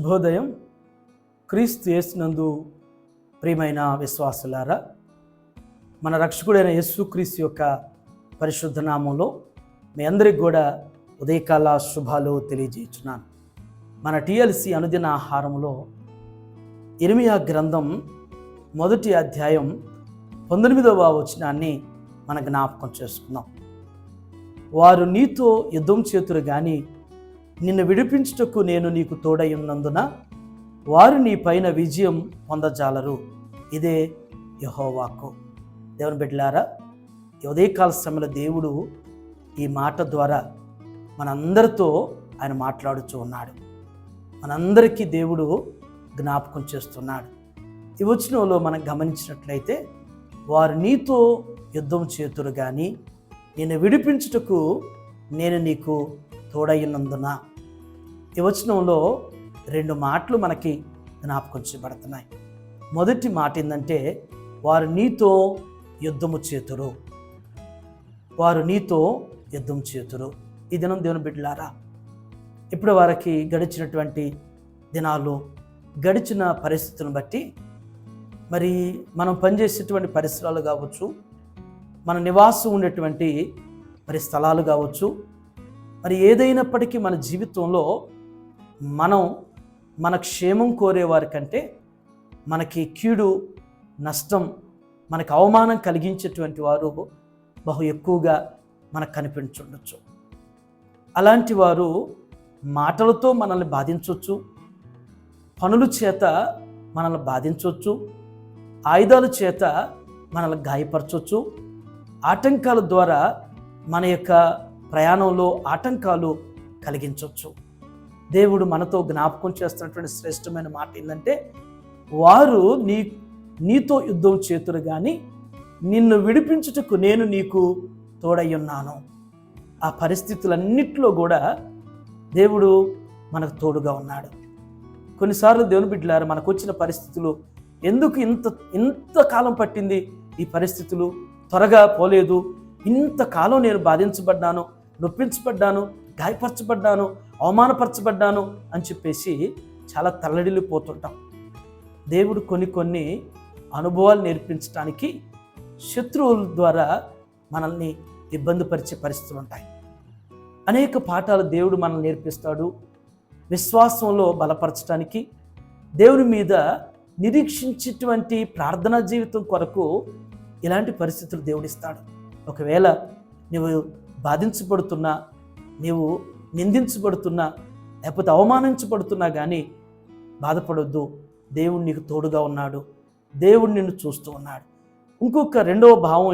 శుభోదయం. క్రీస్తు యేసునందు ప్రియమైన విశ్వాసులారా, మన రక్షకుడైన యేసుక్రీస్తు యొక్క పరిశుద్ధ నామంలో మీ అందరికి కూడా ఉదయకాల శుభాలు తెలియజేస్తున్నాను. మన టిఎల్సి అనుదిన ఆహారంలో ఇర్మియా గ్రంథం 1వ అధ్యాయం 19వ వచనాన్ని మన జ్ఞాపకం చేసుకుందాం. వారు నీతో యుద్ధం చేతురు గాని నిన్ను విడిపించుటకు నేను నీకు తోడై ఉన్నందున వారు నీ పైన విజయం పొందజాలరు. ఇదే యెహోవా వాక్కు. దేవుని బిడ్డలారా, ఈ ఉదయకాల సమయంలో దేవుడు ఈ మాట ద్వారా మనందరితో ఆయన మాట్లాడుతూ ఉన్నాడు. మనందరికీ దేవుడు జ్ఞాపకం చేస్తున్నాడు. ఈ వచనంలో మనం గమనించినట్లయితే, వారు నీతో యుద్ధం చేతురు కానీ నిన్ను విడిపించుటకు నేను నీకు తోడైనందున. ఈ వచనంలో 2 మాటలు మనకి జ్ఞాపకం చేయబడుతున్నాయి. మొదటి మాట ఏంటంటే, వారు నీతో యుద్ధము చేతురు. వారు నీతో యుద్ధం చేతురు. ఈ దినం దేవుని బిడ్డలారా, ఇప్పుడు వారికి గడిచినటువంటి దినాలు, గడిచిన పరిస్థితులను బట్టి మరి మనం పనిచేసేటువంటి పరిసరాలు కావచ్చు, మన నివాసం ఉండేటువంటి మరి స్థలాలు కావచ్చు, మరి ఏదైనప్పటికీ మన జీవితంలో మనం మన క్షేమం కోరేవారి కంటే మనకి కీడు, నష్టం, మనకు అవమానం కలిగించేటువంటి వారు బహు ఎక్కువగా మనకు కనిపించుండొచ్చు. అలాంటి వారు మాటలతో మనల్ని బాధించవచ్చు, పనుల చేత మనల్ని బాధించవచ్చు, ఆయుధాల చేత మనల్ని గాయపరచవచ్చు, ఆటంకాల ద్వారా మన యొక్క ప్రయాణంలో ఆటంకాలు కలిగించవచ్చు. దేవుడు మనతో జ్ఞాపకం చేస్తున్నటువంటి శ్రేష్టమైన మాట ఏంటంటే, వారు నీతో యుద్ధం చేతురు కానీ నిన్ను విడిపించుటకు నేను నీకు తోడై ఉన్నాను. ఆ పరిస్థితులన్నిటిలో కూడా దేవుడు మనకు తోడుగా ఉన్నాడు. కొన్నిసార్లు దేవుని బిడ్డలారా, మనకు వచ్చిన పరిస్థితులు ఎందుకు ఇంతకాలం పట్టింది, ఈ పరిస్థితులు త్వరగా పోలేదు, ఇంతకాలం నేను బాధించబడ్డాను, నొప్పించబడ్డాను, గాయపరచబడ్డాను, అవమానపరచబడ్డాను అని చెప్పేసి చాలా తల్లడిల్లిపోతుంటాం. దేవుడు కొన్ని అనుభవాలు నేర్పించడానికి శత్రువుల ద్వారా మనల్ని ఇబ్బంది పరిచే పరిస్థితులు ఉంటాయి. అనేక పాఠాలు దేవుడు మనల్ని నేర్పిస్తాడు. విశ్వాసంలో బలపరచడానికి, దేవుని మీద నిరీక్షించేటువంటి ప్రార్థనా జీవితం కొరకు ఇలాంటి పరిస్థితులు దేవుడిస్తాడు. ఒకవేళ నువ్వు బాధించబడుతున్నా, నీవు నిందించబడుతున్నా, లేకపోతే అవమానించబడుతున్నా కానీ బాధపడొద్దు. దేవుడు నీకు తోడుగా ఉన్నాడు. దేవుడు నిన్ను చూస్తూ ఉన్నాడు. ఇంకొక రెండవ భావం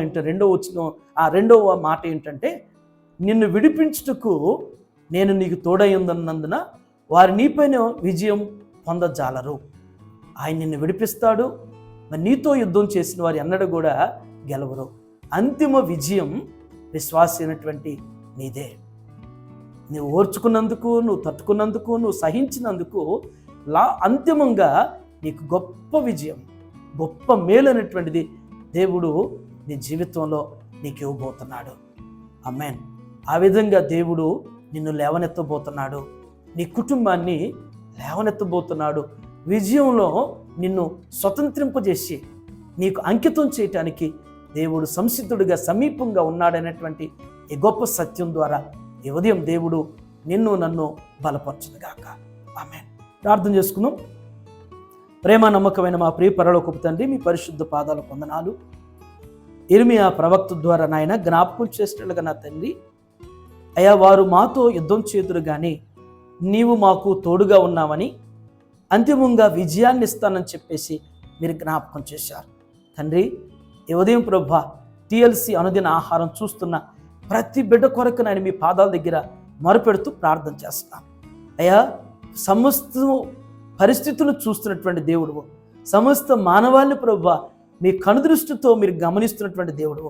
రెండవ మాట ఏంటంటే, నిన్ను విడిపించుటకు నేను నీకు తోడై ఉన్నందున వారు నీపైన విజయం పొందజాలరు. ఆయన నిన్ను విడిపిస్తాడు. మరి నీతో యుద్ధం చేసిన వారు ఎన్నడూ కూడా గెలవరు. అంతిమ విజయం విశ్వాసి అయినటువంటి నీదే. నువ్వు ఓర్చుకున్నందుకు, నువ్వు తట్టుకున్నందుకు, నువ్వు సహించినందుకు అంతిమంగా నీకు గొప్ప విజయం, గొప్ప మేలు అనేటువంటిది దేవుడు నీ జీవితంలో నీకు ఇవ్వబోతున్నాడు. ఆమేన్. ఆ విధంగా దేవుడు నిన్ను లేవనెత్తబోతున్నాడు, నీ కుటుంబాన్ని లేవనెత్తబోతున్నాడు. విజయంలో నిన్ను స్వతంత్రింపజేసి నీకు అంకితం చేయటానికి దేవుడు సంసిద్ధుడిగా సమీపంగా ఉన్నాడనేటువంటి ఈ గొప్ప సత్యం ద్వారా ఈ ఉదయం దేవుడు నిన్ను నన్ను బలపరచునుగాక. ఆమేన్. ప్రార్థన చేసుకుందాం. ప్రేమ నమ్మకమైన మా ప్రియ పరలోకపు తండ్రి, మీ పరిశుద్ధ పాదాల వందనాలు. ఇర్మియా ప్రవక్త ద్వారా నాయన జ్ఞాపకం చేసినట్లుగా నా తండ్రి, అయ్యా వారు మాతో యుద్ధం చేతురు కానీ నీవు మాకు తోడుగా ఉన్నావని, అంతిమంగా విజయాన్ని ఇస్తానని చెప్పేసి మీరు జ్ఞాపకం చేశారు తండ్రి. ఈ ఉదయం ప్రభా, టిఎల్సి అనుదిన ఆహారం చూస్తున్న ప్రతి బిడ్డ కొరకు నేను మీ పాదాల దగ్గర మొరపెడుతూ ప్రార్థన చేస్తున్నాను. అయ్యా, సమస్త పరిస్థితులను చూస్తున్నటువంటి దేవుడు, సమస్త మానవాళిని ప్రభా మీ కనుదృష్టితో మీరు గమనిస్తున్నటువంటి దేవుడు,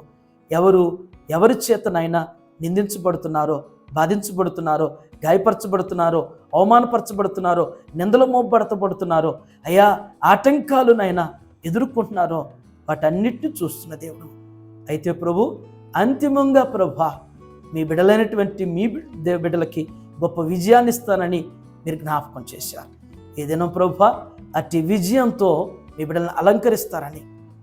ఎవరి చేతనైనా నిందించబడుతున్నారో, బాధించబడుతున్నారో, గాయపరచబడుతున్నారో, అవమానపరచబడుతున్నారో, నిందలు మోపబడతబడుతున్నారో, అయ్యా ఆటంకాలునైనా ఎదుర్కొంటున్నారో, వాటన్నిటిని చూస్తున్న దేవుడు. అయితే ప్రభు, అంతిమంగా ప్రభా మీ బిడ్డలైనటువంటి మీ బిడ్డలకి గొప్ప విజయాన్ని ఇస్తానని మీరు జ్ఞాపకం చేశారు. ఈ దినం ప్రభువా అట్టి విజయంతో మీ బిడ్డలను అలంకరిస్తారని,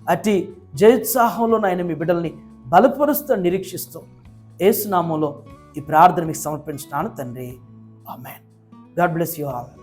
అట్టి జయోత్సాహంలో నాయన మీ బిడ్డల్ని బలపరుస్తూ నిరీక్షిస్తూ యేసు నామములో ఈ ప్రార్థన మీకు సమర్పించున్నాను తండ్రి. Amen. God bless you all.